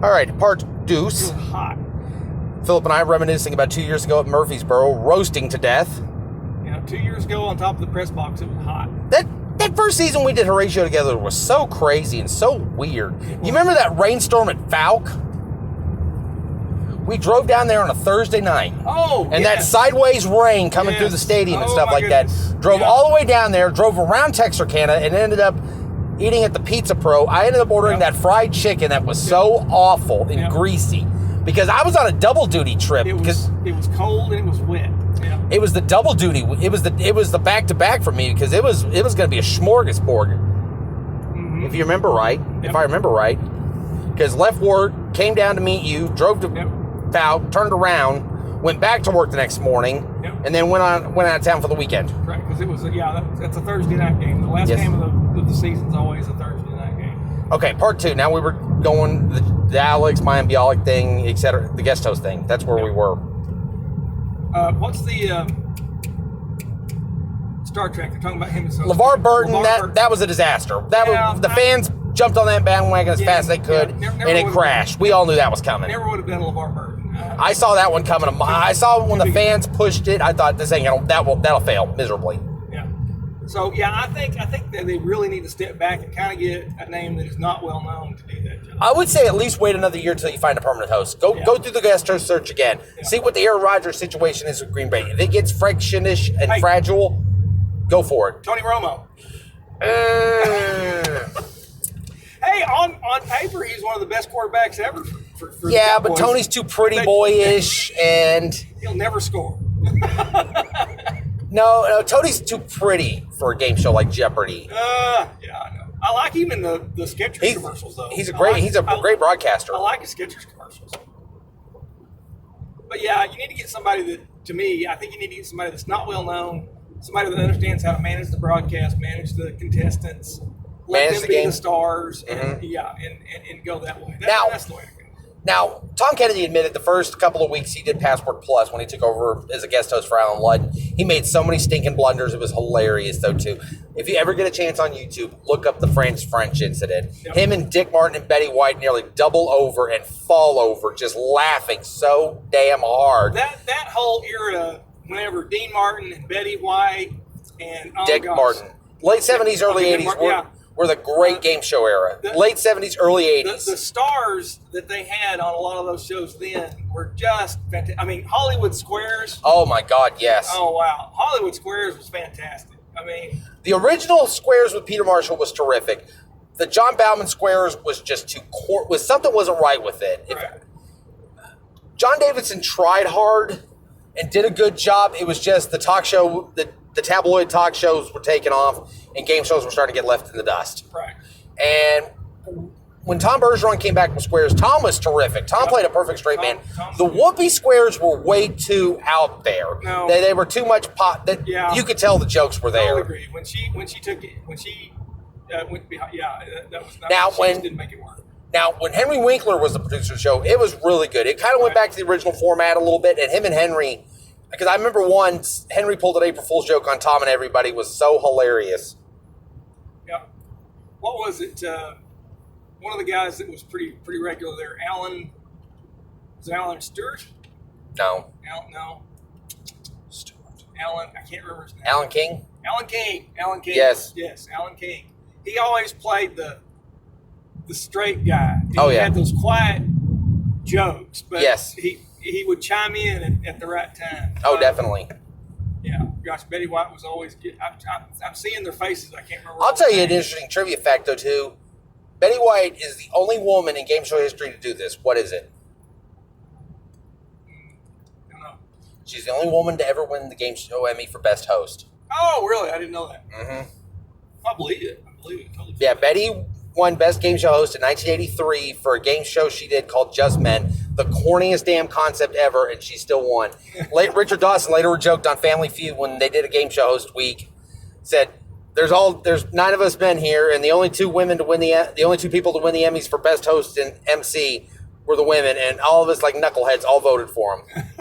All right, part It deuce. was hot. Philip and I reminiscing about 2 years ago at Murfreesboro, roasting to death. 2 years ago on top of the press box, it was hot. That first season we did Horatio together was so crazy and so weird. You remember that rainstorm at Falk? We drove down there on a Thursday night. Oh, And that sideways rain coming through the stadium and Oh, stuff my like goodness. that. Drove all the way down there, drove around Texarkana, and ended up eating at the Pizza Pro. I ended up ordering that fried chicken that was so awful and greasy because I was on a double duty trip. It was cold and it was wet. Yeah. It was the double duty. It was the back to back for me because it was going to be a smorgasbord. Mm-hmm. If you remember right, if I remember right, because left work, came down to meet you, drove to Falk, turned around, went back to work the next morning, and then went out of town for the weekend. Right, because it was that's a Thursday night game. The last game of the season's always a Thursday night game. Okay, part two. Now we were going the Alex, Mayim Bialik thing, etc. The guest host thing. That's where we were. What's the Star Trek? They're talking about him. LeVar Burton. That was a disaster. The fans jumped on that bandwagon as fast as they could, and it crashed. We all knew that was coming. Never would have been LeVar Burton. I saw that one coming. I saw when the fans pushed it. I thought this ain't that'll fail miserably. Yeah. So I think that they really need to step back and kind of get a name that is not well known to do that job. I would say at least wait another year until you find a permanent host. Go through the guest host search again. Yeah. See what the Aaron Rodgers situation is with Green Bay. If it gets frictionish and fragile, go for it. Tony Romo. Hey, on paper, he's one of the best quarterbacks ever. For but Tony's too pretty boyish, and he'll never score. No, Tony's too pretty for a game show like Jeopardy. I know. I like him in the Skechers commercials, though. He's a great broadcaster. I like his Skechers commercials. But you need to get somebody that, to me, I think you need to get somebody that's not well known, somebody that understands how to manage the broadcast, manage the contestants, let them be the stars, and go that way. That's the way to go. Now, Tom Kennedy admitted the first couple of weeks he did Passport Plus when he took over as a guest host for Alan Ludd. He made so many stinking blunders. It was hilarious, though, too. If you ever get a chance on YouTube, look up the French incident. Yep. Him and Dick Martin and Betty White nearly double over and fall over, just laughing so damn hard. That whole era, whenever Dean Martin and Betty White and Dick Martin. Late 70s, early 80s were the great game show era. Late 70s, early 80s. The stars that they had on a lot of those shows then were just fantastic. I mean, Hollywood Squares. Oh, my God, yes. Oh, wow. Hollywood Squares was fantastic. I mean, the original Squares with Peter Marshall was terrific. The John Bauman Squares was just something wasn't right with it. Right. John Davidson tried hard and did a good job. It was just the talk show, the tabloid talk shows were taking off, and game shows were starting to get left in the dust. Right. And when Tom Bergeron came back from Squares, Tom was terrific. Tom played a perfect straight man. The Whoopi Squares were way too out there. No. They were too much pot. You could tell the jokes were there. I agree. When she took it, when she went behind, that was not. Now, she didn't make it work. Now, when Henry Winkler was the producer of the show, it was really good. It kind of went back to the original format a little bit, and him and Henry, because I remember once Henry pulled an April Fool's joke on Tom and everybody was so hilarious. Yeah. What was it? One of the guys that was pretty regular there, Alan Stewart? No. No. Stewart. Alan, I can't remember his name. Alan King? Alan King. Yes. Yes, Alan King. He always played the straight guy. He had those quiet jokes, but yes. he would chime in at the right time. Oh, definitely. Yeah. Gosh, Betty White was always good. I'm seeing their faces. I can't remember. I'll tell you an interesting trivia fact, though, too. Betty White is the only woman in game show history to do this. What is it? I don't know. She's the only woman to ever win the game show Emmy for Best Host. Oh, really? I didn't know that. Mm-hmm. I believe it. Totally. Yeah, Betty won Best Game Show Host in 1983 for a game show she did called Just Men. The corniest damn concept ever, and she still won. Richard Dawson later joked on Family Feud when they did a game show host week, said, There's 9 of us men here, and the only two people to win the Emmys for Best Host and MC were the women, and all of us like knuckleheads all voted for them.